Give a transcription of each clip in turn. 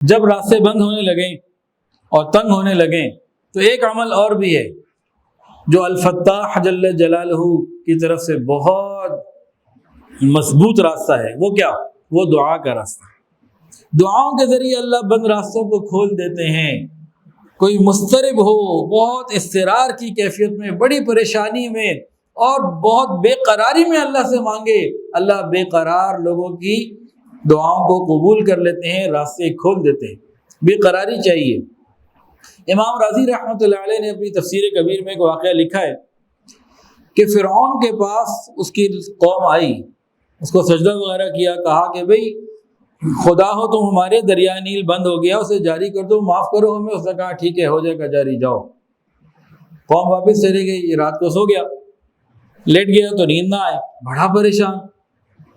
جب راستے بند ہونے لگیں اور تنگ ہونے لگیں تو ایک عمل اور بھی ہے جو الفتاح جل جلالہ کی طرف سے بہت مضبوط راستہ ہے۔ وہ کیا؟ وہ دعا کا راستہ۔ دعاؤں کے ذریعے اللہ بند راستوں کو کھول دیتے ہیں۔ کوئی مضطرب ہو، بہت اضطرار کی کیفیت میں، بڑی پریشانی میں اور بہت بے قراری میں اللہ سے مانگے، اللہ بے قرار لوگوں کی دعاؤں کو قبول کر لیتے ہیں، راستے کھول دیتے ہیں۔ بے قراری چاہیے۔ امام راضی رحمۃ اللہ علیہ نے اپنی تفسیر کبیر میں ایک واقعہ لکھا ہے کہ فرعون کے پاس اس کی قوم آئی، اس کو سجدہ وغیرہ کیا، کہا کہ بھئی خدا ہو تم ہمارے دریائے نیل بند ہو گیا، اسے جاری کر دو، معاف کرو ہمیں۔ اس نے کہا ٹھیک ہے، ہو جائے گا جاری، جاؤ۔ قوم واپس چلی گئی، رات کو سو گیا، لیٹ گیا تو نیند نہ آئے،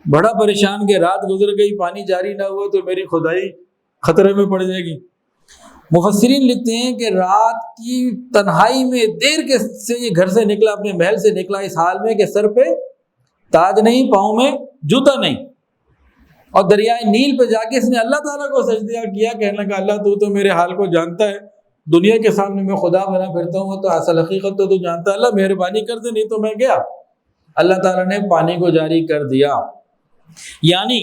بڑا پریشان کہ رات گزر گئی، پانی جاری نہ ہوا تو میری خدائی خطرے میں پڑ جائے گی۔ مفسرین لکھتے ہیں کہ رات کی تنہائی میں دیر کے سے یہ گھر سے نکلا، اپنے محل سے نکلا، اس حال میں کہ سر پہ تاج نہیں، پاؤں میں جوتا نہیں، اور دریائے نیل پہ جا کے اس نے اللہ تعالیٰ کو سجدہ کیا، کہنے لگا اللہ تو میرے حال کو جانتا ہے، دنیا کے سامنے میں خدا بنا پھرتا ہوں تو اصل حقیقت تو جانتا ہے، اللہ مہربانی کر دے، نہیں تو میں گیا۔ اللہ تعالیٰ نے پانی کو جاری کر دیا۔ یعنی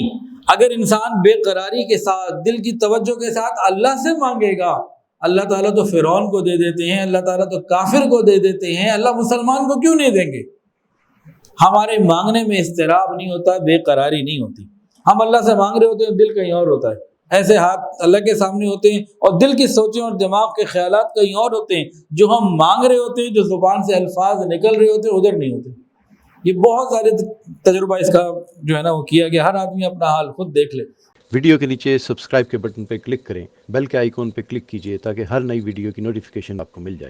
اگر انسان بے قراری کے ساتھ، دل کی توجہ کے ساتھ اللہ سے مانگے گا، اللہ تعالیٰ تو فرعون کو دے دیتے ہیں، اللہ تعالیٰ تو کافر کو دے دیتے ہیں، اللہ مسلمان کو کیوں نہیں دیں گے؟ ہمارے مانگنے میں اضطراب نہیں ہوتا، بے قراری نہیں ہوتی۔ ہم اللہ سے مانگ رہے ہوتے ہیں، دل کہیں اور ہوتا ہے، ایسے ہاتھ اللہ کے سامنے ہوتے ہیں اور دل کی سوچیں اور دماغ کے خیالات کہیں اور ہوتے ہیں، جو ہم مانگ رہے ہوتے ہیں، جو زبان سے الفاظ نکل رہے ہوتے ہیں، ادھر نہیں ہوتے۔ یہ بہت سارے تجربہ اس کا جو ہے نا وہ کیا گیا، ہر آدمی اپنا حال خود دیکھ لے۔ ویڈیو کے نیچے سبسکرائب کے بٹن پہ کلک کریں، بیل کے آئیکن پہ کلک کیجئے تاکہ ہر نئی ویڈیو کی نوٹیفیکیشن آپ کو مل جائے۔